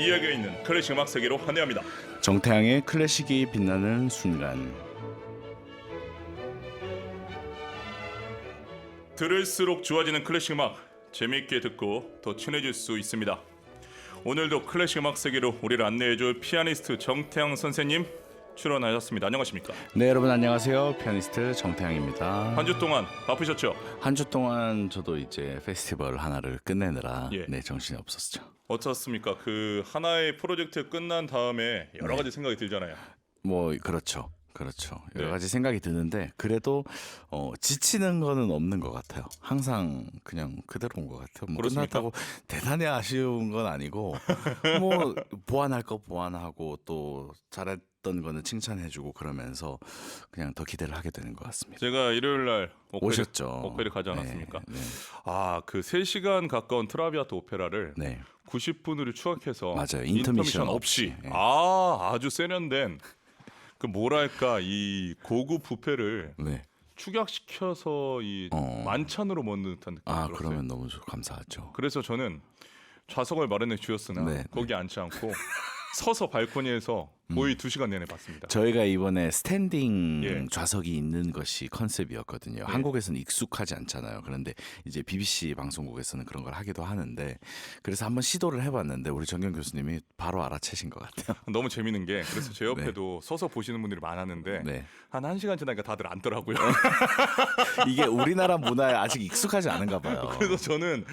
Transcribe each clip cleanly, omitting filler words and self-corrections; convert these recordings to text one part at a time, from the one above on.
이야기가 있는 클래식 음악 세계로 환영합니다. 정태양의 클래식이 빛나는 순간. 들을수록 좋아지는 클래식 음악, 재미있게 듣고 더 친해질 수 있습니다. 오늘도 클래식 음악 세계로 우리를 안내해줄 피아니스트 정태양 선생님 출연하셨습니다. 안녕하십니까? 네, 여러분 안녕하세요. 피아니스트 정태양입니다. 한 주 동안 바쁘셨죠? 한 주 동안 저도 이제 페스티벌 하나를 끝내느라 예. 정신이 없었죠. 어떻습니까? 그 하나의 프로젝트 끝난 다음에 여러 가지 생각이 들잖아요. 뭐 그렇죠. 여러 네. 가지 생각이 드는데 그래도 지치는 거는 없는 것 같아요. 항상 그냥 그대로인 것 같아요. 뭐 그렇습니까? 끝났다고 대단히 아쉬운 건 아니고 뭐 보완할 거 보완하고 또 잘했던 거는 칭찬해주고 그러면서 그냥 더 기대를 하게 되는 것 같습니다. 제가 일요일 날 오셨죠? 오페를 가지 않았습니까? 네. 아, 그 3시간 가까운 트라비아토 오페라를 네. 90분으로 추악해서 맞아요. 인터미션 없이 없이. 예. 아주 세련된 그 뭐랄까 이 고급 뷔페를 네. 축약시켜서 이 만찬으로 먹는 듯한 느낌이 아, 들었어요. 그러면 너무 감사하죠. 그래서 저는 좌석을 마련해 주었으나 네, 거기 앉지 않고 서서 발코니에서 거의 2시간 내내 봤습니다. 저희가 이번에 스탠딩 예. 좌석이 있는 것이 컨셉이었거든요. 한국에서는 익숙하지 않잖아요. 그런데 이제 BBC 방송국에서는 그런 걸 하기도 하는데 그래서 한번 시도를 해봤는데 우리 정경 교수님이 바로 알아채신 것 같아요. 너무 재밌는 게 그래서 제 옆에도 서서 보시는 분들이 많았는데 네. 한 1시간 지나니까 다들 앉더라고요. 이게 우리나라 문화에 아직 익숙하지 않은가 봐요. 그래서 저는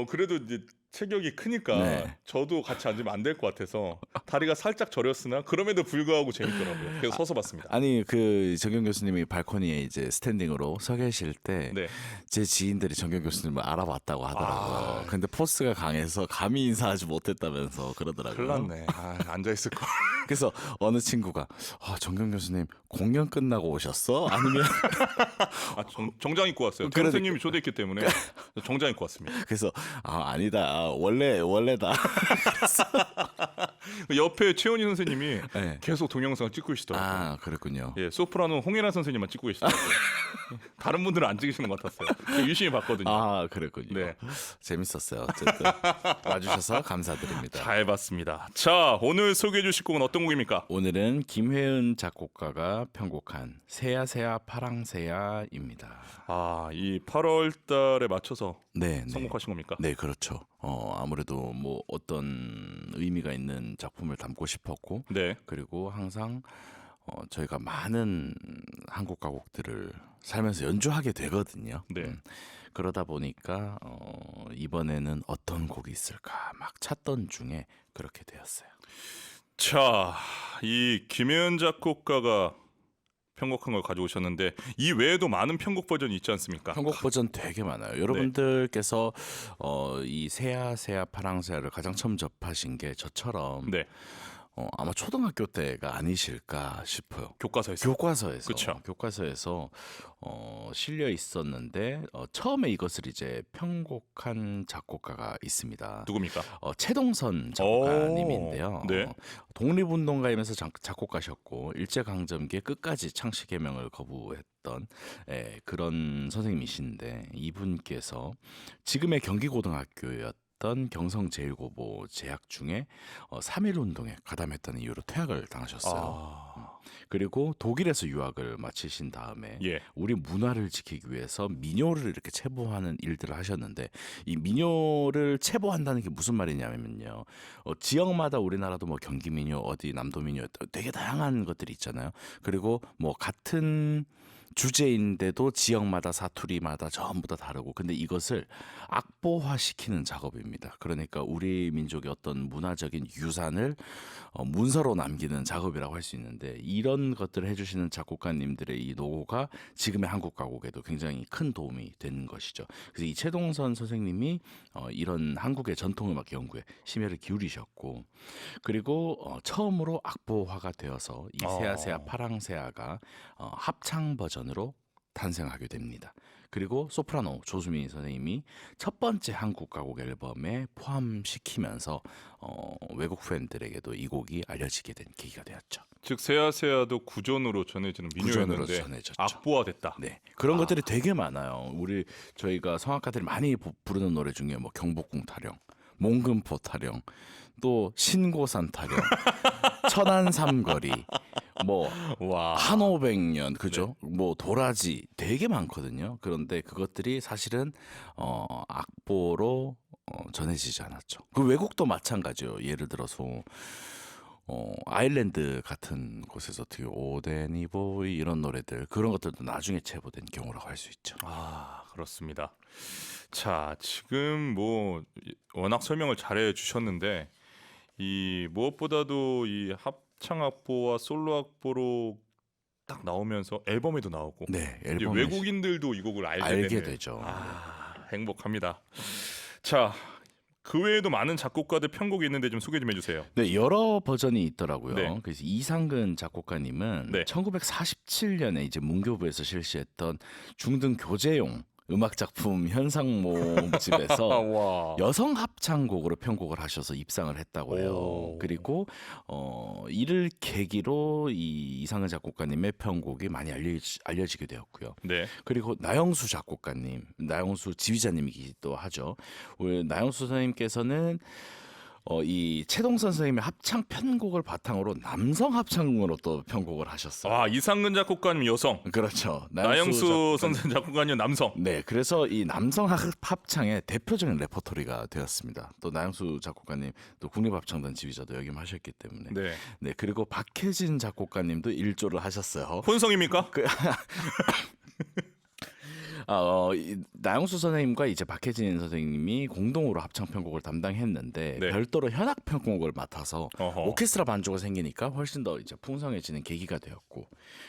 그래도 이제 체격이 크니까 네. 저도 같이 앉으면 안 될 것 같아서 다리가 살짝 저렸으나 그럼에도 불구하고 재밌더라고요. 그래서 서서 봤습니다. 아니 그 정경 교수님이 발코니에 이제 스탠딩으로 서 계실 때 네. 제 지인들이 정경 교수님을 알아봤다고 하더라고요. 아. 근데 포스가 강해서 감히 인사하지 못했다면서 그러더라고요. 큰일 났네. 앉아 있을 걸. 그래서 어느 친구가 정경 교수님 공연 끝나고 오셨어? 아니면 정장 입고 왔어요. 그러니까. 선생님이 초대했기 때문에 정장 입고 왔습니다. 그래서 아니다 원래다. 옆에 최원희 선생님이 네. 계속 동영상을 찍고 계시더라고요. 아 그랬군요. 예, 소프라노 홍예나 선생님만 찍고 계시더라고요. 다른 분들은 안 찍으시는 것 같았어요. 제가 유심히 봤거든요. 아 그랬군요. 네. 재밌었어요. 어쨌든 와주셔서 감사드립니다. 잘 봤습니다. 자, 오늘 소개해 주실 곡은 어떤 곡입니까? 오늘은 김혜은 작곡가가 편곡한 새야새야 파랑새야입니다. 이 8월 달에 맞춰서 네. 선곡하신 겁니까? 네, 그렇죠. 아무래도 뭐 어떤 의미가 있는 작품을 담고 싶었고, 네. 그리고 항상 저희가 많은 한국 가곡들을 살면서 연주하게 되거든요. 네. 그러다 보니까 이번에는 어떤 곡이 있을까 막 찾던 중에 그렇게 되었어요. 자, 이 김혜은 작곡가가 편곡한 걸 가져오셨는데 이 외에도 많은 편곡 버전이 있지 않습니까? 편곡 버전 되게 많아요. 여러분들께서 이 새야새야 파랑새야를 가장 처음 접하신 게 저처럼 네. 아마 초등학교 때가 아니실까 싶어요. 교과서에서. 그쵸. 교과서에서 실려 있었는데 처음에 이것을 이제 편곡한 작곡가가 있습니다. 누굽니까? 최동선 작곡가님인데요. 네. 독립운동가이면서 작곡가셨고 일제강점기에 끝까지 창시개명을 거부했던 그런 선생님이신데 이분께서 지금의 경기고등학교였던 경성제일고보 재학 중에 3.1 운동에 가담했다는 이유로 퇴학을 당하셨어요. 그리고 독일에서 유학을 마치신 다음에 예. 우리 문화를 지키기 위해서 민요를 이렇게 체보하는 일들을 하셨는데 이 민요를 체보한다는 게 무슨 말이냐면요. 지역마다 우리나라도 뭐 경기민요, 어디 남도민요 되게 다양한 것들이 있잖아요. 그리고 뭐 같은 주제인데도 지역마다 사투리마다 전부 다 다르고 근데 이것을 악보화시키는 작업입니다. 그러니까 우리 민족의 어떤 문화적인 유산을 문서로 남기는 작업이라고 할 수 있는데 이런 것들을 해주시는 작곡가님들의 이 노고가 지금의 한국 가곡에도 굉장히 큰 도움이 된 것이죠. 그래서 이 최동선 선생님이 이런 한국의 전통음악 연구에 심혈을 기울이셨고 그리고 처음으로 악보화가 되어서 이 새야새야 파랑새야가 합창 버전으로 탄생하게 됩니다. 그리고 소프라노 조수미 선생님이 첫 번째 한국 가곡 앨범에 포함시키면서 외국 팬들에게도 이 곡이 알려지게 된 계기가 되었죠. 즉 새야새야도 구전으로 전해지는 구전으로 민요였는데 전해졌죠. 악보화됐다. 네, 그런 것들이 되게 많아요. 저희가 성악가들이 많이 부르는 노래 중에 뭐 경복궁 타령, 몽금포 타령, 또 신고산 타령, 천안 삼거리, 뭐 와. 한 500년 그죠? 뭐 도라지 되게 많거든요. 그런데 그것들이 사실은 악보로 전해지지 않았죠. 그 외국도 마찬가지요. 예를 들어서 아일랜드 같은 곳에서 어떻게 오데니 보이 이런 노래들 그런 것들도 나중에 제보된 경우라고 할 수 있죠. 아, 그렇습니다. 자, 지금 뭐 워낙 설명을 잘해 주셨는데 이 무엇보다도 이 합창 악보와 솔로 악보로 딱 나오면서 앨범에도 나오고 네, 이제 앨범에 외국인들도 이 곡을 알게 알게 되는 되죠. 아, 행복합니다. 자, 그 외에도 많은 작곡가들 편곡이 있는데 좀 소개 좀 해주세요. 네, 여러 버전이 있더라고요. 네. 그래서 이상근 작곡가님은 네. 1947년에 이제 문교부에서 실시했던 중등 교재용 음악 작품 현상모집에서 와. 여성 합창곡으로 편곡을 하셔서 입상을 했다고 해요. 오. 그리고 이를 계기로 이 이상근 작곡가님의 편곡이 많이 알려지게 되었고요. 네. 그리고 나영수 작곡가님, 나영수 지휘자님이기도 하죠. 우리 나영수 선생님께서는 이 최동선 선생님의 합창 편곡을 바탕으로 남성 합창으로 또 편곡을 하셨어요. 아, 이상근 작곡가님 여성, 그렇죠. 나영수 선생 작곡가님 남성. 네, 그래서 이 남성 합창의 대표적인 레퍼토리가 되었습니다. 또 나영수 작곡가님, 또 국립합창단 지휘자도 역임하셨기 때문에. 네. 네, 그리고 박혜진 작곡가님도 일조를 하셨어요. 혼성입니까? 나영수 선생님과 이제 박혜진 선생님이 공동으로 합창 편곡을 담당했는데 네. 별도로 현악 편곡을 맡아서 어허. 오케스트라 반주가 생기니까 훨씬 더 이제 풍성해지는 계기가 되었고,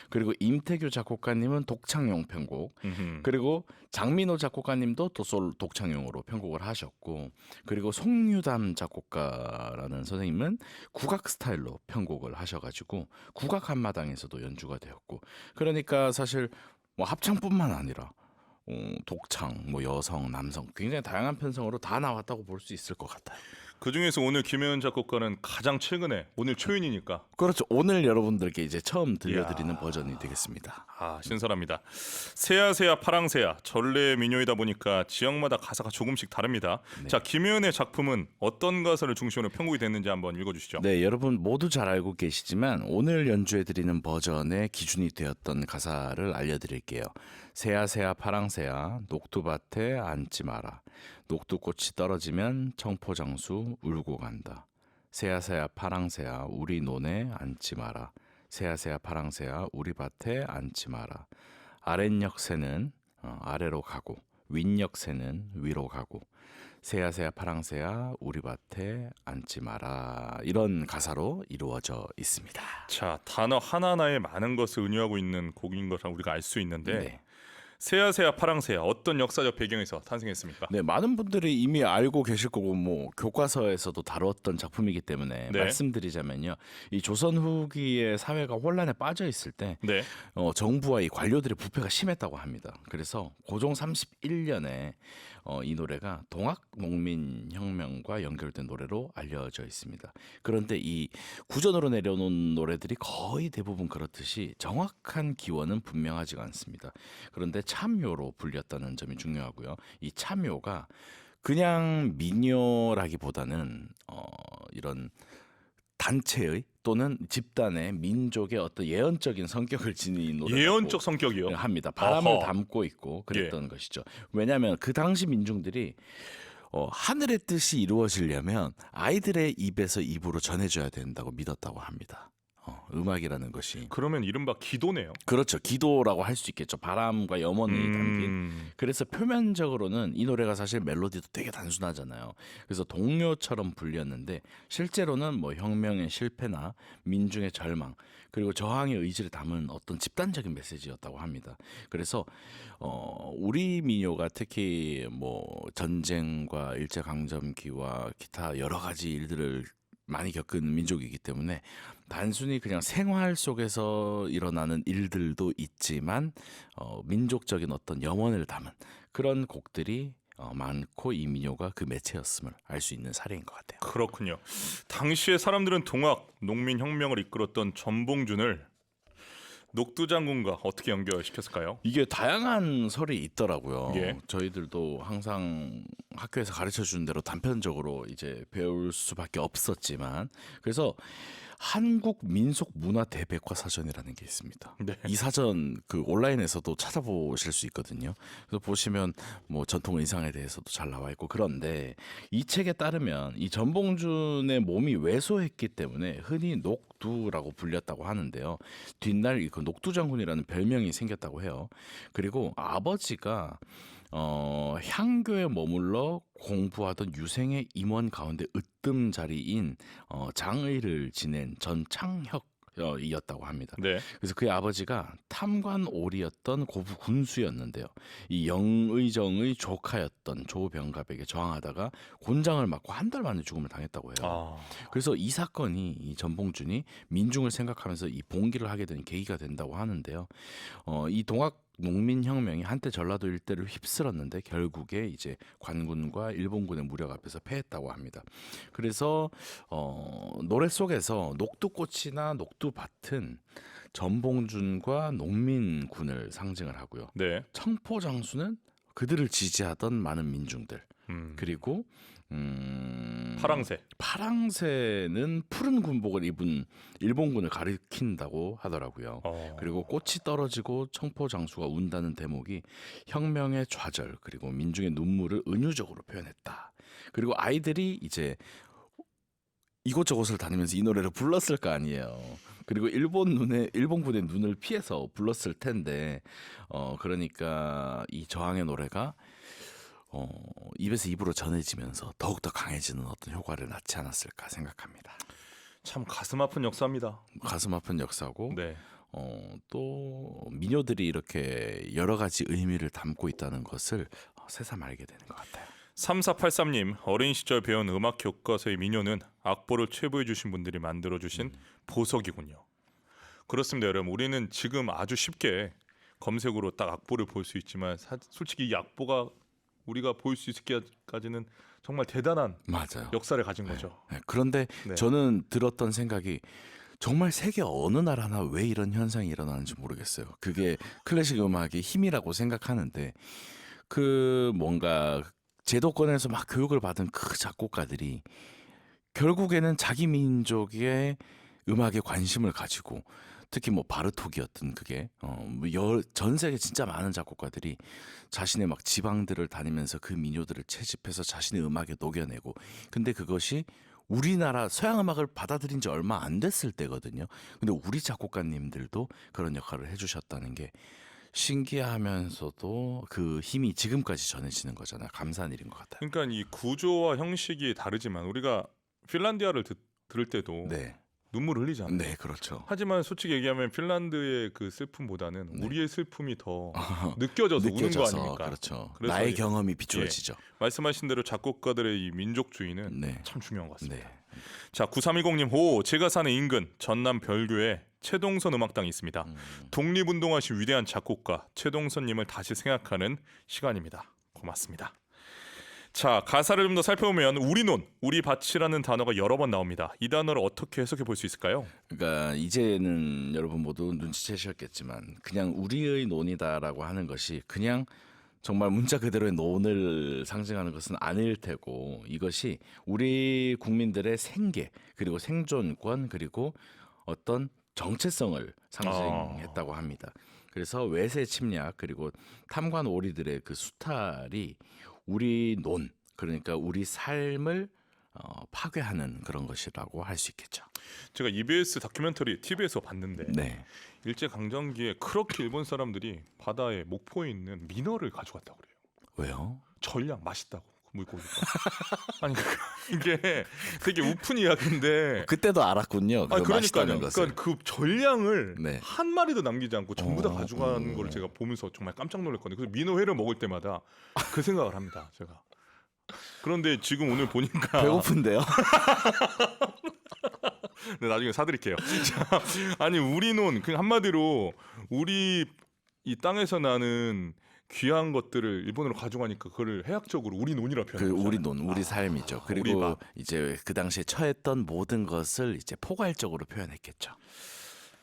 그리고 임태규 작곡가님은 독창용 편곡, 음흠. 그리고 장민호 작곡가님도 또 독창용으로 편곡을 하셨고, 그리고 송유담 작곡가라는 선생님은 국악 스타일로 편곡을 하셔가지고 국악 한마당에서도 연주가 되었고, 그러니까 사실 뭐 합창뿐만 아니라 독창, 뭐 여성, 남성 굉장히 다양한 편성으로 다 나왔다고 볼 수 있을 것 같아요. 그 중에서 오늘 김혜은 작곡가는 가장 최근에 오늘 초연이니까 그렇죠. 오늘 여러분들께 이제 처음 들려드리는 이야. 버전이 되겠습니다. 아, 신선합니다. 새야새야 파랑새야 전래 민요이다 보니까 지역마다 가사가 조금씩 다릅니다. 네. 자, 김혜은의 작품은 어떤 가사를 중심으로 편곡이 됐는지 한번 읽어주시죠. 네, 여러분 모두 잘 알고 계시지만 오늘 연주해드리는 버전의 기준이 되었던 가사를 알려드릴게요. 새야새야 파랑새야 녹두밭에 앉지 마라. 녹두꽃이 떨어지면 청포장수 울고 간다. 새야새야 파랑새야 우리 논에 앉지 마라. 새야새야 파랑새야 우리 밭에 앉지 마라. 아랫역 새는 아래로 가고 윗역 새는 위로 가고 새야새야 파랑새야 우리 밭에 앉지 마라. 이런 가사로 이루어져 있습니다. 자, 단어 하나하나에 많은 것을 은유하고 있는 곡인 것을 우리가 알 수 있는데 네. 새야새야 파랑새야 어떤 역사적 배경에서 탄생했습니까? 네, 많은 분들이 이미 알고 계실 거고 뭐 교과서에서도 다루었던 작품이기 때문에 네. 말씀드리자면요. 이 조선 후기의 사회가 혼란에 빠져 있을 때 네. 정부와 이 관료들의 부패가 심했다고 합니다. 그래서 고종 31년에 이 노래가 동학 농민 혁명과 연결된 노래로 알려져 있습니다. 그런데 이 구전으로 내려놓은 노래들이 거의 대부분 그렇듯이 정확한 기원은 분명하지가 않습니다. 그런데 참요로 불렸다는 점이 중요하고요. 이 참요가 그냥 민요라기보다는 이런 단체의 또는 집단의 민족의 어떤 예언적인 성격을 지닌 노래라고 예언적 성격이요. 합니다. 바람을 어허. 담고 있고 그랬던 것이죠. 왜냐하면 그 당시 민중들이 하늘의 뜻이 이루어지려면 아이들의 입에서 입으로 전해져야 된다고 믿었다고 합니다. 음악이라는 것이 그러면 이른바 기도네요. 그렇죠. 기도라고 할 수 있겠죠. 바람과 염원이 담긴. 그래서 표면적으로는 이 노래가 사실 멜로디도 되게 단순하잖아요. 그래서 동요처럼 불렸는데 실제로는 뭐 혁명의 실패나 민중의 절망 그리고 저항의 의지를 담은 어떤 집단적인 메시지였다고 합니다. 그래서 우리 민요가 특히 뭐 전쟁과 일제강점기와 기타 여러 가지 일들을 많이 겪은 민족이기 때문에 단순히 그냥 생활 속에서 일어나는 일들도 있지만 민족적인 어떤 염원을 담은 그런 곡들이 많고 이 민요가 그 매체였음을 알 수 있는 사례인 것 같아요. 그렇군요. 당시에 사람들은 동학 농민 혁명을 이끌었던 전봉준을 녹두장군과 어떻게 연결시켰을까요? 이게 다양한 설이 있더라고요. 예. 저희들도 항상 학교에서 가르쳐 주는 대로 단편적으로 이제 배울 수밖에 없었지만 그래서 한국 민속 문화 대백과사전이라는 게 있습니다. 네. 이 사전 그 온라인에서도 찾아보실 수 있거든요. 그래서 보시면 뭐 전통 의상에 대해서도 잘 나와 있고 그런데 이 책에 따르면 이 전봉준의 몸이 왜소했기 때문에 흔히 녹두라고 불렸다고 하는데요. 뒷날 그 녹두장군이라는 별명이 생겼다고 해요. 그리고 아버지가 향교에 머물러 공부하던 유생의 임원 가운데 으뜸자리인 장의를 지낸 전창혁 이었다고 합니다. 네. 그래서 그의 아버지가 탐관오리였던 고부 군수였는데요. 이 영의정의 조카였던 조병갑에게 저항하다가 곤장을 맞고 한 달 만에 죽음을 당했다고 해요. 아, 그래서 이 사건이 이 전봉준이 민중을 생각하면서 이 봉기를 하게 된 계기가 된다고 하는데요. 이 동학 농민혁명이 한때 전라도 일대를 휩쓸었는데 결국에 이제 관군과 일본군의 무력 앞에서 패했다고 합니다. 그래서 노래 속에서 녹두꽃이나 녹두밭은 전봉준과 농민군을 상징을 하고요. 네. 청포장수는 그들을 지지하던 많은 민중들 그리고 파랑새는 푸른 군복을 입은 일본군을 가리킨다고 하더라고요. 그리고 꽃이 떨어지고 청포장수가 운다는 대목이 혁명의 좌절 그리고 민중의 눈물을 은유적으로 표현했다. 그리고 아이들이 이제 이곳저곳을 다니면서 이 노래를 불렀을 거 아니에요. 그리고 일본군의 눈을 피해서 불렀을 텐데 그러니까 이 저항의 노래가 입에서 입으로 전해지면서 더욱더 강해지는 어떤 효과를 낳지 않았을까 생각합니다. 참 가슴 아픈 역사입니다. 가슴 아픈 역사고 네. 또 민요들이 이렇게 여러 가지 의미를 담고 있다는 것을 새삼 알게 되는 것 같아요. 3483님 어린 시절 배운 음악 교과서의 민요는 악보를 최고해 주신 분들이 만들어 주신 보석이군요. 그렇습니다, 여러분. 우리는 지금 아주 쉽게 검색으로 딱 악보를 볼 수 있지만 솔직히 이 악보가 우리가 볼 수 있기까지는 정말 대단한 맞아요. 역사를 가진 거죠. 네. 그런데 네. 저는 들었던 생각이 정말 세계 어느 나라나 왜 이런 현상이 일어나는지 모르겠어요. 그게 클래식 음악의 힘이라고 생각하는데 그 뭔가 제도권에서 막 교육을 받은 그 작곡가들이 결국에는 자기 민족의 음악에 관심을 가지고 특히 뭐 바르톡이었던 그게 전 세계 진짜 많은 작곡가들이 자신의 막 지방들을 다니면서 그 민요들을 채집해서 자신의 음악에 녹여내고 근데 그것이 우리나라 서양 음악을 받아들인 지 얼마 안 됐을 때거든요. 근데 우리 작곡가님들도 그런 역할을 해주셨다는 게 신기하면서도 그 힘이 지금까지 전해지는 거잖아요. 감사한 일인 것 같아요. 그러니까 이 구조와 형식이 다르지만 우리가 핀란디아를 들을 때도 네, 눈물을 흘리잖아요. 네, 그렇죠. 하지만 솔직히 얘기하면 핀란드의 그 슬픔보다는 네. 우리의 슬픔이 더 느껴져서 우는 거 아닙니까? 그렇죠. 그래서 나의 이- 경험이 비추어지죠. 말씀하신 대로 작곡가들의 이 민족주의는 네, 참 중요한 것 같습니다. 네. 자, 9310님, 제가 사는 인근 전남 별교에 최동선 음악당이 있습니다. 독립운동하신 위대한 작곡가 최동선님을 다시 생각하는 시간입니다. 고맙습니다. 자, 가사를 좀 더 살펴보면 우리 밭이라는 단어가 여러 번 나옵니다. 이 단어를 어떻게 해석해 볼 수 있을까요? 그러니까 이제는 여러분 모두 눈치채셨겠지만 그냥 우리의 논이다라고 하는 것이 그냥 정말 문자 그대로의 논을 상징하는 것은 아닐 테고 이것이 우리 국민들의 생계 그리고 생존권 그리고 어떤 정체성을 상징했다고 합니다. 그래서 외세 침략 그리고 탐관 오리들의 그 수탈이 우리 논 그러니까 우리 삶을 파괴하는 그런 것이라고 할 수 있겠죠. 제가 EBS 다큐멘터리 TV에서 봤는데 네. 일제 강점기에 그렇게 일본 사람들이 바다에 목포에 있는 민어를 가져갔다고 그래요. 왜요? 전량 맛있다고 물고기가. 아니 이게 되게 우픈 이야기인데. 그때도 알았군요. 아니, 그 맛있다는 그러니까요. 것을. 그러니까 그 전량을 네. 한 마리도 남기지 않고 전부 다 가져간 걸 제가 보면서 정말 깜짝 놀랐거든요. 그래서 민어회를 먹을 때마다 그 생각을 합니다. 제가. 그런데 지금 오늘 보니까 배고픈데요? 네, 나중에 사드릴게요. 자, 아니 우리 논 그 한마디로 우리 이 땅에서 나는 귀한 것들을 일본으로 가져가니까 그걸 해학적으로 우리 논이라 그 표현해요. 우리 논, 우리 삶이죠. 우리 그리고 밥. 이제 그 당시에 처했던 모든 것을 이제 포괄적으로 표현했겠죠.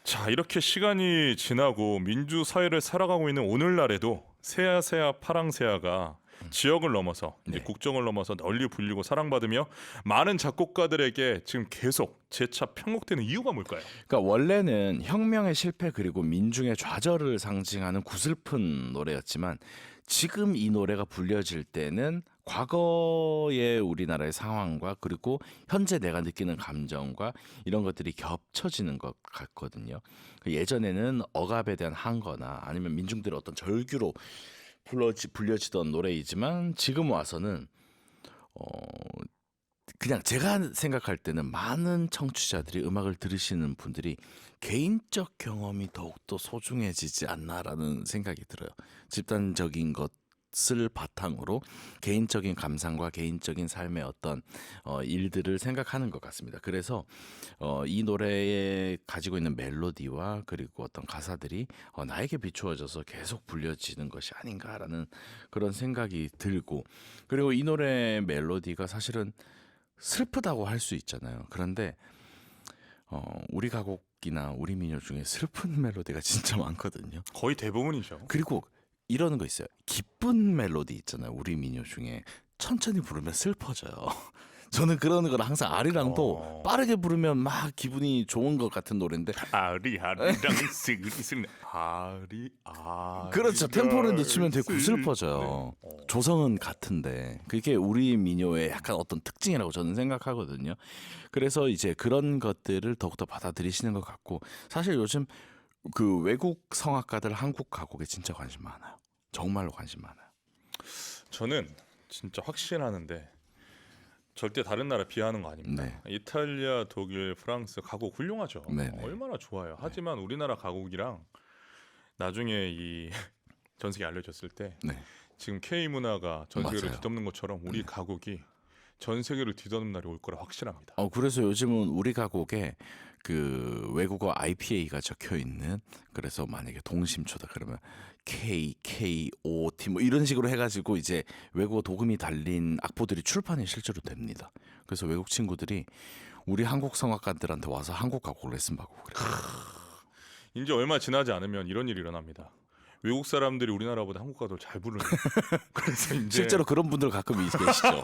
자, 이렇게 시간이 지나고 민주 사회를 살아가고 있는 오늘날에도 새야새야 파랑새야가 지역을 넘어서 이제 네. 국정을 넘어서 널리 불리고 사랑받으며 많은 작곡가들에게 지금 계속 재차 편곡되는 이유가 뭘까요? 그러니까 원래는 혁명의 실패 그리고 민중의 좌절을 상징하는 구슬픈 노래였지만 지금 이 노래가 불려질 때는 과거의 우리나라의 상황과 그리고 현재 내가 느끼는 감정과 이런 것들이 겹쳐지는 것 같거든요. 예전에는 억압에 대한 항거나 아니면 민중들의 어떤 절규로 불려지던 노래이지만 지금 와서는 그냥 제가 생각할 때는 많은 청취자들이 음악을 들으시는 분들이 개인적 경험이 더욱더 소중해지지 않나라는 생각이 들어요. 집단적인 것을 바탕으로 개인적인 감상과 개인적인 삶의 어떤 일들을 생각하는 것 같습니다. 그래서 이 노래에 가지고 있는 멜로디와 그리고 어떤 가사들이 나에게 비추어져서 계속 불려지는 것이 아닌가라는 그런 생각이 들고, 그리고 이 노래 멜로디가 사실은 슬프다고 할 수 있잖아요. 그런데 우리 가곡이나 우리 민요 중에 슬픈 멜로디가 진짜 많거든요. 거의 대부분이죠. 그리고 이러는 거 있어요. 기쁜 멜로디 있잖아요. 우리 민요 중에 천천히 부르면 슬퍼져요. 저는 그러는 걸 항상 아리랑도 빠르게 부르면 막 기분이 좋은 것 같은 노래인데, 아리랑 스리슬 아리 그렇죠. 템포를 늦추면 되게 구슬퍼져요. 조성은 같은데 그게 우리 민요의 약간 어떤 특징이라고 저는 생각하거든요. 그래서 이제 그런 것들을 더욱더 받아들이시는 것 같고, 사실 요즘 그 외국 성악가들 한국 가곡에 진짜 관심 많아요. 정말로 관심 많아요. 저는 진짜 확신하는데 절대 다른 나라 비하하는 거 아닙니다. 네. 이탈리아, 독일, 프랑스 가곡 훌륭하죠. 네네. 얼마나 좋아요. 하지만 우리나라 가곡이랑 나중에 이 전 세계에 알려졌을 때 네. 지금 K 문화가 전 세계를 맞아요. 뒤덮는 것처럼 우리 가곡이 전 세계를 뒤덮는 날이 올 거라 확실합니다. 그래서 요즘은 우리 가곡에 그 외국어 IPA가 적혀 있는, 그래서 만약에 동심초다 그러면 KKOT 뭐 이런 식으로 해가지고 이제 외국어 도금이 달린 악보들이 출판이 실제로 됩니다. 그래서 외국 친구들이 우리 한국 성악가들한테 와서 한국 가곡 레슨 받고 그래요. 이제 얼마 지나지 않으면 이런 일이 일어납니다. 외국 사람들이 우리나라보다 한국 가곡을 잘 부르는. 그래서 이제 실제로 그런 분들 가끔 계시죠.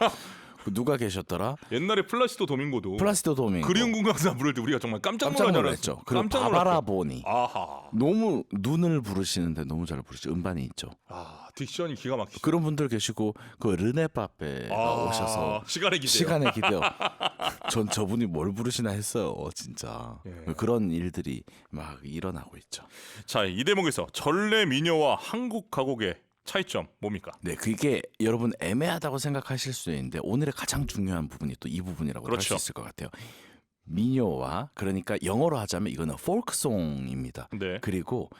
누가 계셨더라? 옛날에 플라시도 도밍고도 플라시도 도밍고 그리운 궁강사 부를 때 우리가 정말 깜짝 깜짝 놀랐죠. 놀랐죠. 그리고 바바라 보니 아하. 너무 눈을 부르시는데 너무 잘 부르시죠. 음반이 있죠. 아, 딕션이 기가 막히죠. 그런 분들 계시고 그 르네 빠페가 오셔서 시간의 기대요. 시간의 기대요. 전 저분이 뭘 부르시나 했어요. 진짜. 예. 그런 일들이 막 일어나고 있죠. 자, 이 대목에서 전래 민요와 한국 가곡의 차이점 뭡니까? 네, 그게 여러분 애매하다고 생각하실 수 있는데 오늘의 가장 중요한 부분이 또 이 부분이라고 할 수 그렇죠. 있을 것 같아요. 민요와, 그러니까 영어로 하자면 이거는 폴크송입니다. 네. 그리고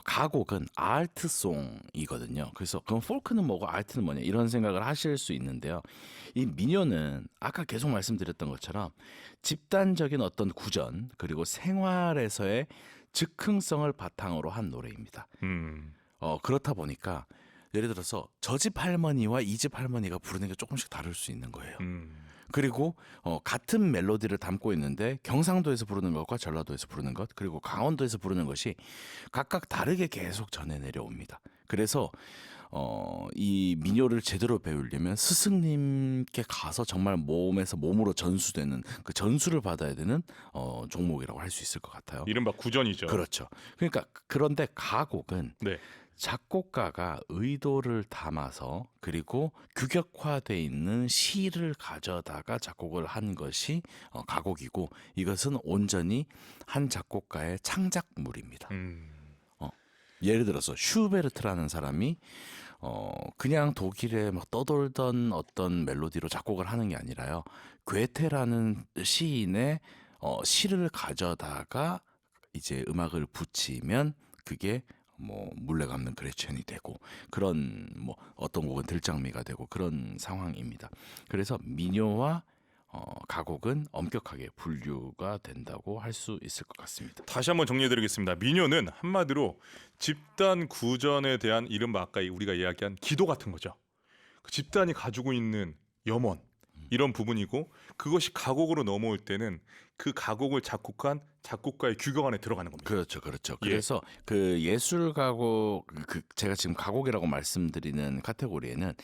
가곡은 아트송이거든요. 그래서 그럼 폴크는 뭐고 아트는 뭐냐 이런 생각을 하실 수 있는데요. 이 민요는 아까 계속 말씀드렸던 것처럼 집단적인 어떤 구전 그리고 생활에서의 즉흥성을 바탕으로 한 노래입니다. 그렇다 보니까 예를 들어서 저 집 할머니와 이 집 할머니가 부르는 게 조금씩 다를 수 있는 거예요. 그리고 같은 멜로디를 담고 있는데 경상도에서 부르는 것과 전라도에서 부르는 것 그리고 강원도에서 부르는 것이 각각 다르게 계속 전해 내려옵니다. 그래서 이 민요를 제대로 배우려면 스승님께 가서 정말 몸에서 몸으로 전수되는 그 전수를 받아야 되는 종목이라고 할 수 있을 것 같아요. 이른바 구전이죠. 그렇죠. 그러니까 그런데 가곡은 네. 작곡가가 의도를 담아서 그리고 규격화돼 있는 시를 가져다가 작곡을 한 것이 가곡이고, 이것은 온전히 한 작곡가의 창작물입니다. 예를 들어서 슈베르트라는 사람이 그냥 독일에 막 떠돌던 어떤 멜로디로 작곡을 하는 게 아니라요. 괴테라는 시인의 시를 가져다가 이제 음악을 붙이면 그게 뭐 물레 감는 그레첸이 되고, 그런 뭐 어떤 곡은 들장미가 되고 그런 상황입니다. 그래서 민요와 가곡은 엄격하게 분류가 된다고 할 수 있을 것 같습니다. 다시 한번 정리해드리겠습니다. 민요는 한마디로 집단 구전에 대한 이른바 아까 우리가 이야기한 기도 같은 거죠. 그 집단이 가지고 있는 염원, 이런 부분이고 그것이 가곡으로 넘어올 때는 그 가곡을 작곡한 작곡가의 규격 안에 들어가는 겁니다. 그렇죠, 그렇죠. 예. 그래서 그 예술 가곡, 제가 지금 가곡이라고 말씀드리는 카테고리에는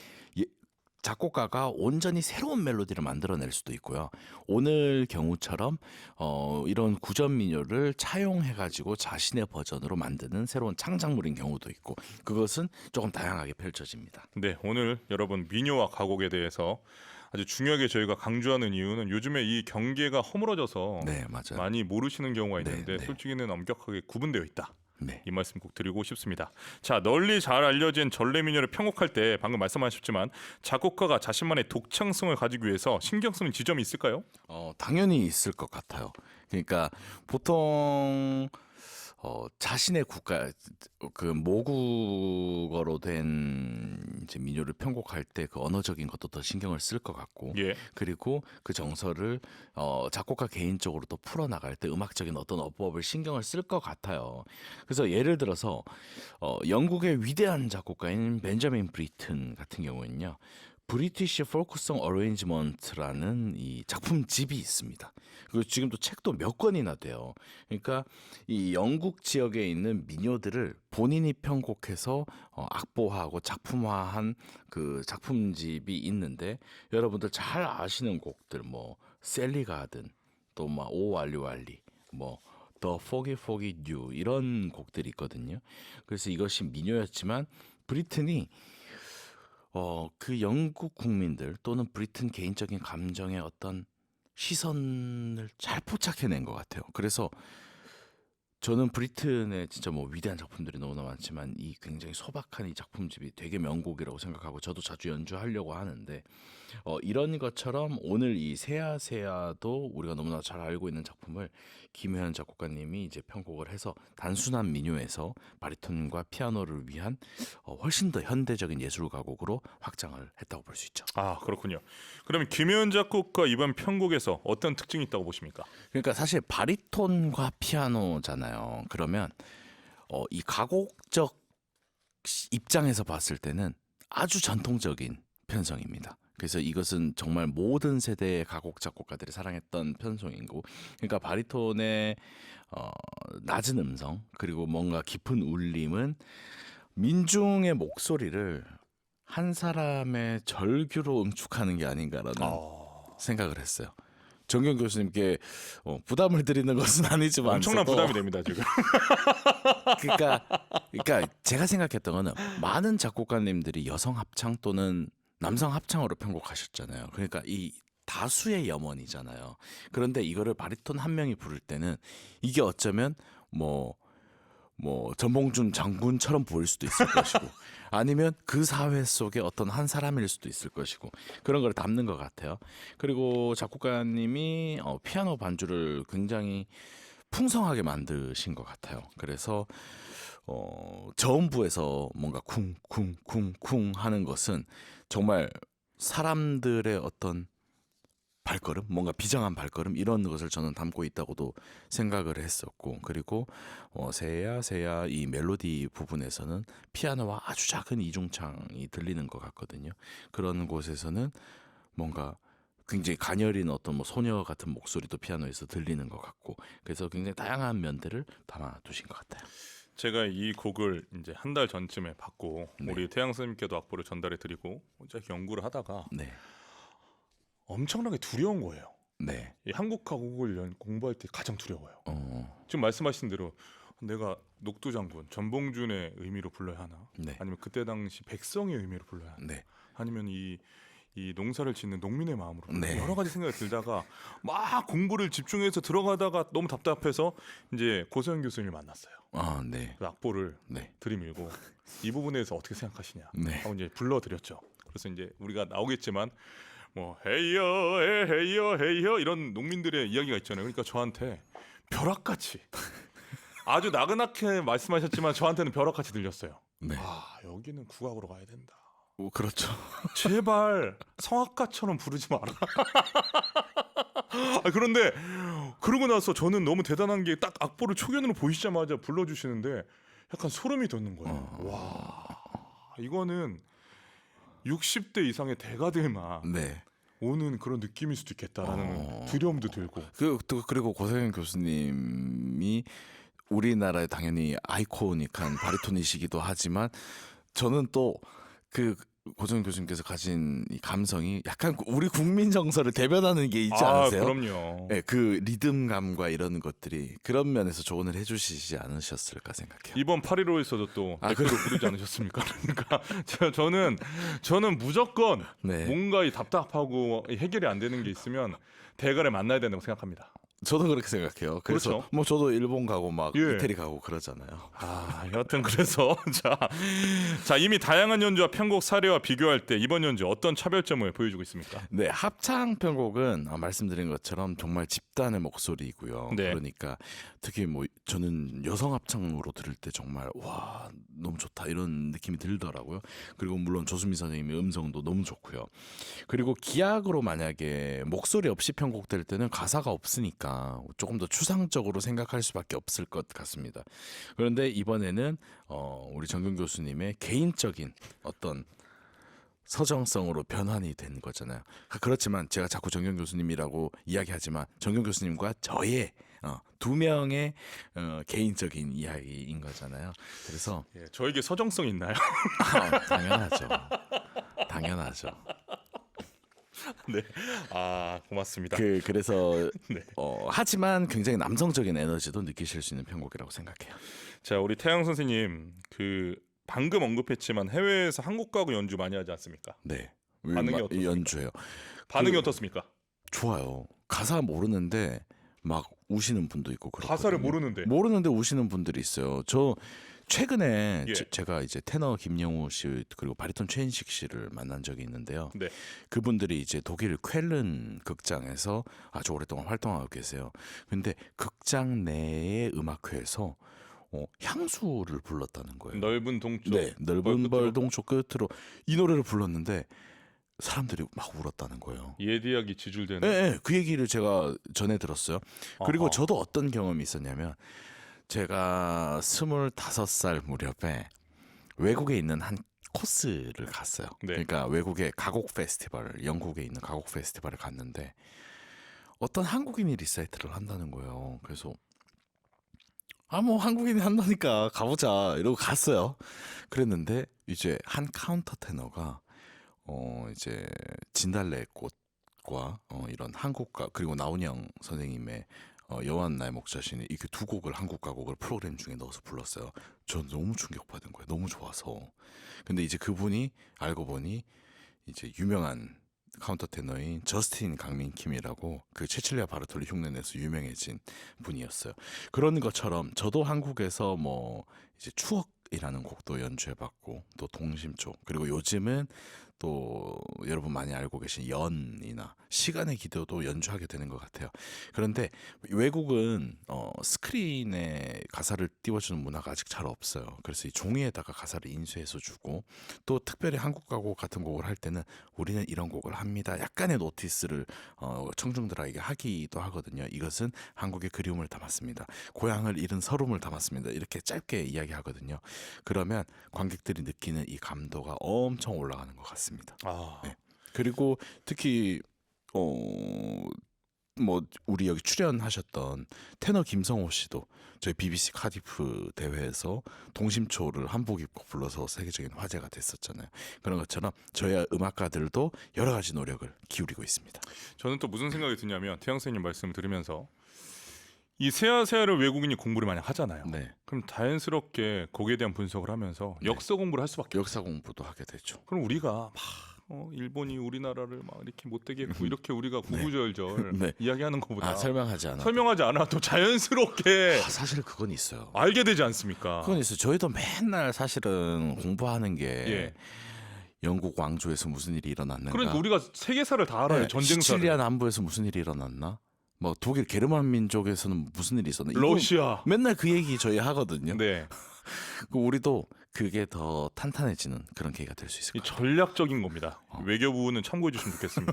작곡가가 온전히 새로운 멜로디를 만들어낼 수도 있고요. 오늘 경우처럼 이런 구전 민요를 차용해가지고 자신의 버전으로 만드는 새로운 창작물인 경우도 있고, 그것은 조금 다양하게 펼쳐집니다. 네, 오늘 여러분 민요와 가곡에 대해서 아주 중요하게 저희가 강조하는 이유는 요즘에 이 경계가 허물어져서 네, 맞아요. 많이 모르시는 경우가 네, 있는데 네. 솔직히는 엄격하게 구분되어 있다. 네. 이 말씀 꼭 드리고 싶습니다. 자, 널리 잘 알려진 전래 민요를 편곡할 때 방금 말씀하셨지만 작곡가가 자신만의 독창성을 가지기 위해서 신경 쓰는 지점이 있을까요? 당연히 있을 것 같아요. 그러니까 보통 자신의 국가 그 모국어로 된 이제 민요를 편곡할 때 그 언어적인 것도 더 신경을 쓸 것 같고, 예. 그리고 그 정서를 작곡가 개인적으로 또 풀어나갈 때 음악적인 어떤 어법을 신경을 쓸 것 같아요. 그래서 예를 들어서 영국의 위대한 작곡가인 벤저민 브리튼 같은 경우는요, 브리티시 포크송 어레인지먼트라는 이 작품집이 있습니다. 그리고 지금도 책도 몇 권이나 돼요. 그러니까 이 영국 지역에 있는 민요들을 본인이 편곡해서 악보하고 작품화한 그 작품집이 있는데, 여러분들 잘 아시는 곡들 뭐 셀리 가든, 또 막 오 알리 알리, 뭐 더 포기 포기 뉴 이런 곡들이 있거든요. 그래서 이것이 민요였지만 브리튼이 그 영국 국민들 또는 브리튼 개인적인 감정의 어떤 시선을 잘 포착해낸 것 같아요. 그래서 저는 브리튼의 진짜 뭐 위대한 작품들이 너무나 많지만 이 굉장히 소박한 이 작품집이 되게 명곡이라고 생각하고 저도 자주 연주하려고 하는데, 이런 것처럼 오늘 이 세야세야도 우리가 너무나 잘 알고 있는 작품을 김혜연 작곡가님이 이제 편곡을 해서 단순한 민요에서 바리톤과 피아노를 위한 훨씬 더 현대적인 예술 가곡으로 확장을 했다고 볼 수 있죠. 아, 그렇군요. 그러면 김혜연 작곡가 이번 편곡에서 어떤 특징이 있다고 보십니까? 그러니까 사실 바리톤과 피아노잖아요. 그러면 이 가곡적 입장에서 봤을 때는 아주 전통적인 편성입니다. 그래서 이것은 정말 모든 세대의 가곡 작곡가들이 사랑했던 편성이고, 그러니까 바리톤의 낮은 음성 그리고 뭔가 깊은 울림은 민중의 목소리를 한 사람의 절규로 응축하는 게 아닌가라는 생각을 했어요. 정경 교수님께 부담을 드리는 것은 아니지만 엄청난 부담이 됩니다 지금. 그러니까 제가 생각했던 거는 많은 작곡가님들이 여성 합창 또는 남성 합창으로 편곡하셨잖아요. 그러니까 이 다수의 염원이잖아요. 그런데 이거를 바리톤 한 명이 부를 때는 이게 어쩌면 뭐 전봉준 장군처럼 보일 수도 있을 것이고 아니면 그 사회 속의 어떤 한 사람일 수도 있을 것이고, 그런 걸 담는 것 같아요. 그리고 작곡가님이 피아노 반주를 굉장히 풍성하게 만드신 것 같아요. 그래서 저음부에서 뭔가 쿵쿵쿵쿵 하는 것은 정말 사람들의 어떤 발걸음, 뭔가 비장한 발걸음 이런 것을 저는 담고 있다고도 생각을 했었고, 그리고 세야 이 멜로디 부분에서는 피아노와 아주 작은 이중창이 들리는 것 같거든요. 그런 곳에서는 뭔가 굉장히 가녀린 어떤 뭐 소녀 같은 목소리도 피아노에서 들리는 것 같고, 그래서 굉장히 다양한 면들을 담아두신 것 같아요. 제가 이 곡을 이제 한 달 전쯤에 받고 네. 우리 태양 선생님께도 악보를 전달해 드리고 혼자 연구를 하다가 네, 엄청나게 두려운 거예요. 네, 이 한국 가곡을 공부할 때 가장 두려워요. 지금 말씀하신 대로 내가 녹두장군 전봉준의 의미로 불러야 하나, 네, 아니면 그때 당시 백성의 의미로 불러야 하나, 네, 아니면 이 농사를 짓는 농민의 마음으로 네. 여러 가지 생각이 들다가 막 공부를 집중해서 들어가다가 너무 답답해서 이제 고소영 교수님을 만났어요. 네, 그 악보를 네, 들이밀고 이 부분에 대해서 어떻게 생각하시냐 네. 하고 이제 불러드렸죠. 그래서 이제 우리가 나오겠지만 뭐 헤이여 헤이여 헤이여 이런 농민들의 이야기가 있잖아요. 그러니까 저한테 벼락같이 아주 나긋나게 말씀하셨지만 저한테는 벼락같이 들렸어요. 네. 아, 여기는 국악으로 가야 된다. 그렇죠. 제발 성악가처럼 부르지 마라. 그런데 그러고 나서 저는 너무 대단한 게 딱 악보를 초견으로 보이시자마자 불러주시는데 약간 소름이 돋는 거예요. 와, 이거는 60대 이상의 대가들만 네, 오는 그런 느낌일 수도 있겠다라는 두려움도 들고. 그리고 고성현 교수님이 우리나라의 당연히 아이코닉한 바리톤이시기도 하지만 저는 또 그 고정현 교수님께서 가진 이 감성이 약간 우리 국민 정서를 대변하는 게 있지 않으세요? 그럼요. 네, 그 리듬감과 이런 것들이 그런 면에서 조언을 해주시지 않으셨을까 생각해요. 이번 8.15에서도 또 댓글을 부르지 않으셨습니까? 그러니까 저는 무조건 네. 뭔가 이 답답하고 해결이 안 되는 게 있으면 대가를 만나야 된다고 생각합니다. 저도 그렇게 생각해요. 그래서 그렇죠. 뭐 저도 일본 가고 막 예. 이태리 가고 그러잖아요. 여하튼 그래서 자 이미 다양한 연주와 편곡 사례와 비교할 때 이번 연주 어떤 차별점을 보여주고 있습니까? 네, 합창 편곡은 말씀드린 것처럼 정말 집단의 목소리이고요. 네. 그러니까 특히 뭐 저는 여성 합창으로 들을 때 정말 와 너무 좋다 이런 느낌이 들더라고요. 그리고 물론 조수미 선생님의 음성도 너무 좋고요. 그리고 기악으로 만약에 목소리 없이 편곡될 때는 가사가 없으니까 조금 더 추상적으로 생각할 수밖에 없을 것 같습니다. 그런데 이번에는 우리 정경 교수님의 개인적인 어떤 서정성으로 변환이 된 거잖아요. 그렇지만 제가 자꾸 정경 교수님이라고 이야기하지만 정경 교수님과 저의 두 명의 개인적인 이야기인 거잖아요. 그래서 저에게 서정성 있나요? 당연하죠. 당연하죠. 네. 고맙습니다. 그래서 네. 하지만 굉장히 남성적인 에너지도 느끼실 수 있는 편곡이라고 생각해요. 자 우리 태양 선생님 방금 언급했지만 해외에서 한국 가구 연주 많이 하지 않습니까? 네. 반응이 어떻습니까? 연주예요. 반응이 어떻습니까? 좋아요. 가사 모르는데 막 우시는 분도 있고 그렇거든요. 가사를 모르는데 우시는 분들이 있어요. 저 최근에 예. 제가 이제 테너 김영우 씨 그리고 바리톤 최인식 씨를 만난 적이 있는데요. 네. 그분들이 이제 독일 쾰른 극장에서 아주 오랫동안 활동하고 계세요. 근데 극장 내의 음악회에서 향수를 불렀다는 거예요. 넓은 동쪽. 네, 넓은 벌 동쪽 끝으로 이 노래를 불렀는데 사람들이 막 울었다는 거예요. 예리하게 지줄되는. 네, 그 얘기를 제가 전에 들었어요. 그리고 아하. 저도 어떤 경험이 있었냐면 제가 25살 무렵에 외국에 있는 한 코스를 갔어요. 네. 그러니까 외국의 가곡 페스티벌, 영국에 있는 가곡 페스티벌을 갔는데 어떤 한국인이 리사이트를 한다는 거예요. 그래서 뭐 한국인이 한다니까 가보자 이러고 갔어요. 그랬는데 이제 한 카운터 테너가 이제 진달래 꽃과 이런 한국가 그리고 나훈영 선생님의 여호와는 나의 목자시니 이렇게 두 곡을 한국 가곡을 프로그램 중에 넣어서 불렀어요. 전 너무 충격받은 거예요. 너무 좋아서. 근데 이제 그분이 알고 보니 이제 유명한 카운터 테너인 저스틴 강민킴이라고 그 체칠리아 바르톨리 흉내내서 유명해진 분이었어요. 그런 것처럼 저도 한국에서 뭐 이제 추억이라는 곡도 연주해봤고 또 동심초 그리고 요즘은 또 여러분 많이 알고 계신 연이나 시간의 기도도 연주하게 되는 것 같아요. 그런데 외국은 스크린에 가사를 띄워주는 문화가 아직 잘 없어요. 그래서 이 종이에다가 가사를 인쇄해서 주고 또 특별히 한국 가곡 같은 곡을 할 때는 우리는 이런 곡을 합니다. 약간의 노티스를 청중들에게 하기도 하거든요. 이것은 한국의 그리움을 담았습니다. 고향을 잃은 서름을 담았습니다. 이렇게 짧게 이야기하거든요. 그러면 관객들이 느끼는 이 감도가 엄청 올라가는 것 같습니다. 네. 그리고 특히 뭐 우리 여기 출연하셨던 테너 김성호 씨도 저희 BBC 카디프 대회에서 동심초를 한복 입고 불러서 세계적인 화제가 됐었잖아요. 그런 것처럼 저희 음악가들도 여러 가지 노력을 기울이고 있습니다. 저는 또 무슨 생각이 드냐면 태양 선생님 말씀 들으면서 이 세아세아를 외국인이 공부를 많이 하잖아요. 네. 그럼 자연스럽게 거기에 대한 분석을 하면서 역사 공부를 할 수밖에 없어요. 역사 공부도 하게 되죠. 그럼 우리가 막 일본이 우리나라를 막 이렇게 못되게 했고 이렇게 우리가 구구절절 네. 이야기하는 것보다 설명하지 않아도 자연스럽게 사실 그건 있어요. 알게 되지 않습니까? 그건 있어요. 저희도 맨날 사실은 공부하는 게 예. 영국 왕조에서 무슨 일이 일어났는가. 그러니까 우리가 세계사를 다 알아요. 네, 전쟁사를. 시칠리아 남부에서 무슨 일이 일어났나? 뭐 독일 게르만 민족에서는 무슨 일이 있었나? 이거 러시아. 맨날 그 얘기 저희 하거든요. 네. 우리도 그게 더 탄탄해지는 그런 계기가 될 수 있을 이 것 같아요. 전략적인 겁니다. 외교부는 참고해 주시면 좋겠습니다.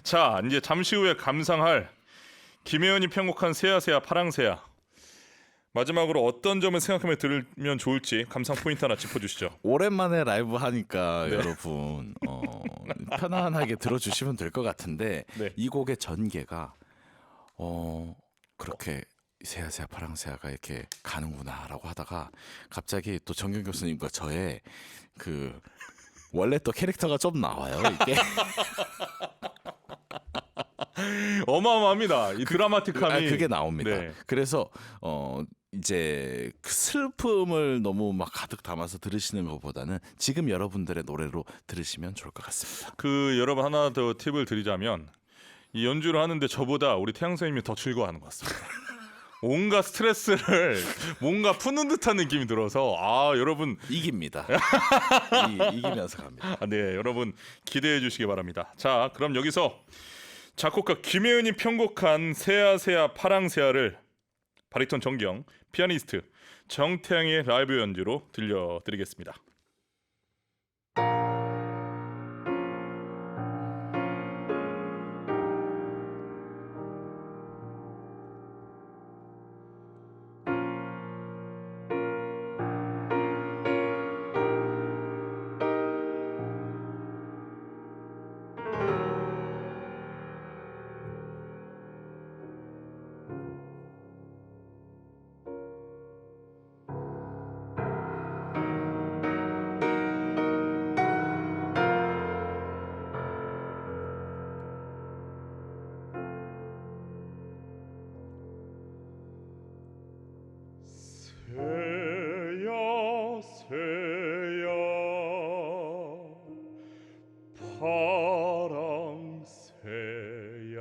자, 이제 잠시 후에 감상할 김혜연이 편곡한 세아세아 파랑새야. 마지막으로 어떤 점을 생각하며 들으면 좋을지 감상 포인트 하나 짚어주시죠. 오랜만에 라이브 하니까 네. 여러분 편안하게 들어주시면 될 것 같은데 네. 이 곡의 전개가 그렇게 새야새야 파랑새야가 이렇게 가는구나라고 하다가 갑자기 또 정경 교수님과 저의 그 원래 또 캐릭터가 좀 나와요 이게. 어마어마합니다. 이 드라마틱함이. 그게 나옵니다. 네. 그래서 이제 그 슬픔을 너무 막 가득 담아서 들으시는 것보다는 지금 여러분들의 노래로 들으시면 좋을 것 같습니다. 그 여러분 하나 더 팁을 드리자면 이 연주를 하는데 저보다 우리 태양 선생님이 더 즐거워하는 것 같습니다. 온갖 스트레스를 뭔가 푸는 듯한 느낌이 들어서 여러분 이깁니다. 이기면서 갑니다. 네, 여러분 기대해 주시기 바랍니다. 자, 그럼 여기서 작곡가 김혜은이 편곡한 새야새야 파랑새야를 바리톤 정경, 피아니스트 정태양의 라이브 연주로 들려드리겠습니다. 새야 새야 파랑새야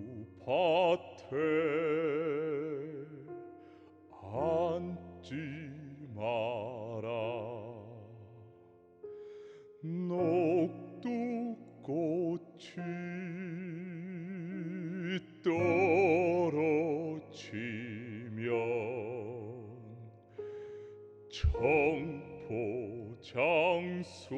녹두밭에 앉지 마라 녹두꽃이 떨어지면 청포장수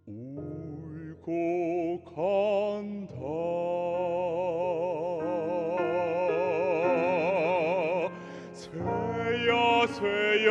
울고 간다. 새야 새야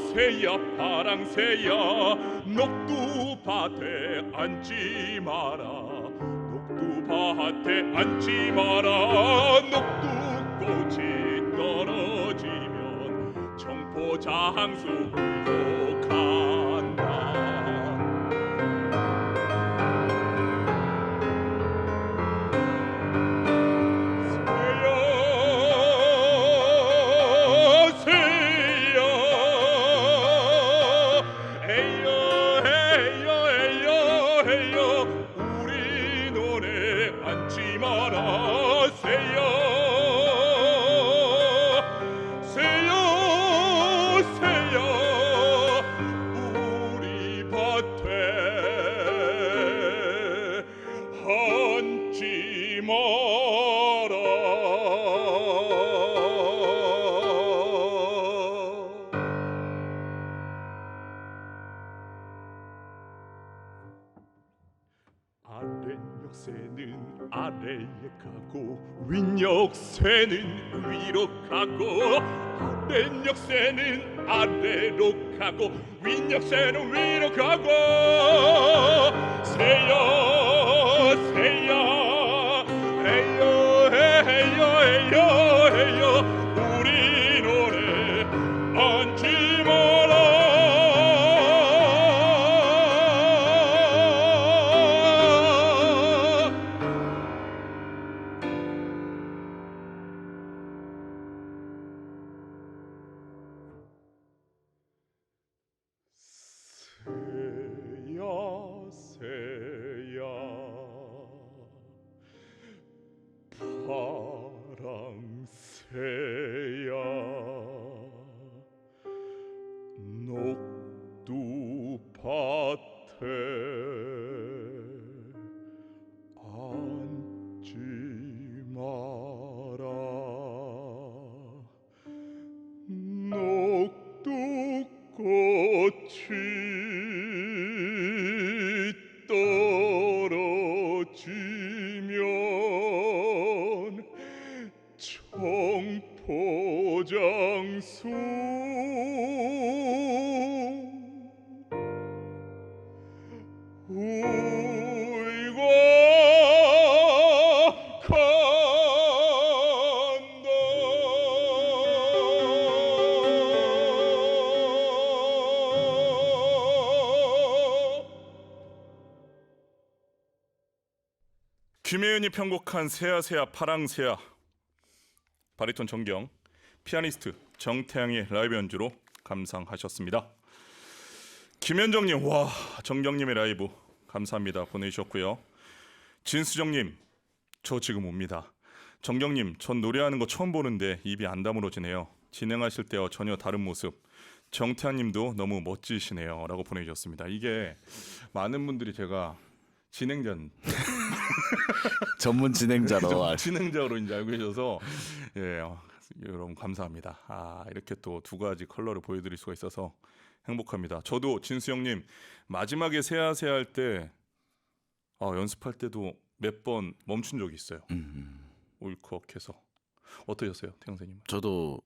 새야 파랑새야 녹두밭에 앉지 마라 녹두밭에 앉지 마라 녹두꽃이 떨어지면 청포장수 울고 간다. 아랫역새는 아래에 가고 윗역새는 위로 가고 아랫역새는 아래로 가고 윗역새는 위로 가고 새야 새야 에요 에요 에요 에요 앉지 마라. 새야 파랑새야 녹두밭에 앉지 마라. 녹두꽃이 떨어지면 청포장수 울고 김혜은이 편곡한 새야새야 파랑새야, 바리톤 정경, 피아니스트 정태양의 라이브 연주로 감상하셨습니다. 김현정님, 와, 정경님의 라이브 감사합니다 보내주셨고요. 진수정님, 저 지금 옵니다. 정경님, 전 노래하는 거 처음 보는데 입이 안 다물어지네요. 진행하실 때와 전혀 다른 모습. 정태양님도 너무 멋지시네요 라고 보내주셨습니다. 이게 많은 분들이 제가 진행자는 전문 진행자로 진행자로 이제 알고 계셔서 여러분 감사합니다. 이렇게 또 두 가지 컬러를 보여드릴 수가 있어서 행복합니다. 저도 진수영님 마지막에 새야새야 할 때 연습할 때도 몇 번 멈춘 적이 있어요. 울컥해서. 어떠셨어요, 태영사님? 저도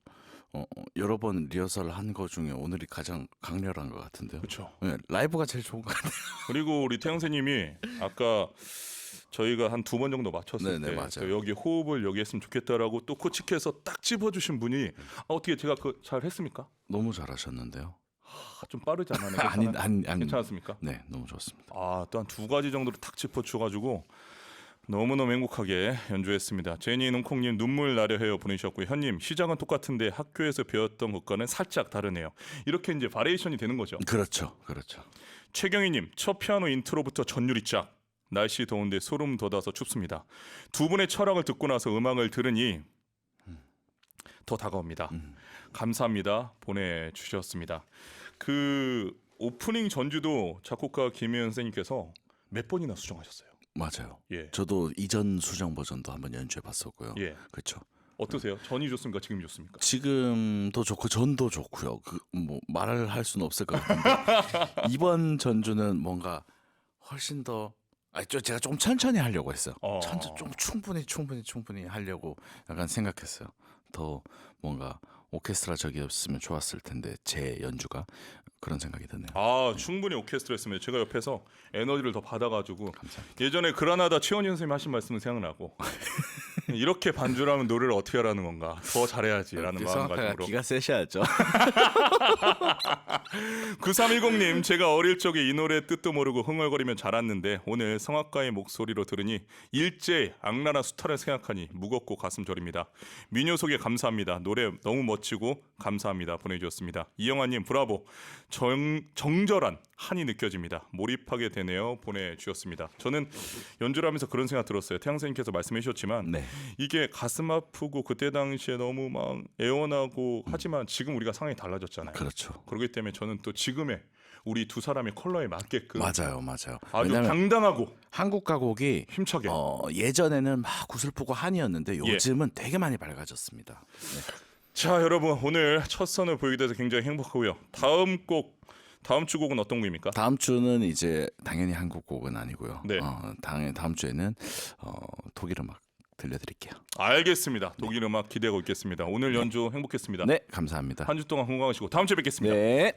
여러 번 리허설 한 거 중에 오늘이 가장 강렬한 것 같은데요. 그렇죠. 네, 라이브가 제일 좋은 것 같아요. 그리고 우리 태영사님이 아까 저희가 한 두 번 정도 맞췄을 네네, 때 맞아요. 여기 호흡을 여기 했으면 좋겠다라고 또 코치께서 딱 집어주신 분이 어떻게 제가 잘 했습니까? 너무 잘하셨는데요. 좀 빠르지 않나요? 아니. 괜찮았습니까? 네, 너무 좋습니다. 또 한 두 가지 정도로 탁 짚어주가지고 너무너무 행복하게 연주했습니다. 제니 농콩님 눈물 나려 해요 보내주셨고요. 현님, 시작은 똑같은데 학교에서 배웠던 것과는 살짝 다르네요. 이렇게 이제 바리에이션이 되는 거죠. 그렇죠. 최경희님, 첫 피아노 인트로부터 전율이 쫙. 날씨 더운데 소름 돋아서 춥습니다. 두 분의 철학을 듣고 나서 음악을 들으니 더 다가옵니다. 감사합니다 보내주셨습니다. 그 오프닝 전주도 작곡가 김혜은 선생님께서 몇 번이나 수정하셨어요. 맞아요. 예. 저도 이전 수정 버전도 한번 연주해 봤었고요. 예. 그렇죠. 어떠세요? 전이 좋습니까? 지금이 좋습니까? 지금도 좋고 전도 좋고요. 뭐 말을 할 수는 없을 것 같은데 이번 전주는 뭔가 훨씬 더 제가 좀 천천히 하려고 했어요. 좀 충분히 하려고 약간 생각했어요. 더 뭔가 오케스트라적이었으면 좋았을 텐데 제 연주가 그런 생각이 드네요. 충분히 오케스트라였으면 제가 옆에서 에너지를 더 받아가지고 감사합니다. 예전에 그라나다 최원희 선생님 하신 말씀은 생각나고 이렇게 반주를 하면 노래를 어떻게 하라는 건가, 더 잘해야지라는 마음가짐으로. 기가 세셔야죠. 9310님, 제가 어릴 적에 이 노래 뜻도 모르고 흥얼거리며 자랐는데 오늘 성악가의 목소리로 들으니 일제의 악랄한 수탈을 생각하니 무겁고 가슴 저립니다. 미녀 소개 감사합니다. 노래 너무 멋지고 감사합니다 보내주셨습니다. 이영환님, 브라보. 정절한 한이 느껴집니다. 몰입하게 되네요 보내주셨습니다. 저는 연주를 하면서 그런 생각 들었어요. 태양 선생님께서 말씀해 주셨지만 네. 이게 가슴 아프고 그때 당시에 너무 막 애원하고 하지만 지금 우리가 상황이 달라졌잖아요. 그렇죠. 그렇기 때문에 저는 또 지금의 우리 두 사람의 컬러에 맞게끔 맞아요. 아주 왜냐면 당당하고 한국 가곡이 힘차게 예전에는 막 구슬프고 한이었는데 요즘은 되게 많이 밝아졌습니다. 네. 자, 여러분, 오늘 첫 선을 보이게 돼서 굉장히 행복하고요. 다음 주 곡은 어떤 곡입니까? 다음 주는 이제 당연히 한국 곡은 아니고요. 네. 다음 주에는 독일 음악 들려드릴게요. 알겠습니다. 독일 음악 기대하고 있겠습니다. 오늘 연주 행복했습니다. 네, 감사합니다. 한 주 동안 건강하시고 다음 주에 뵙겠습니다. 네.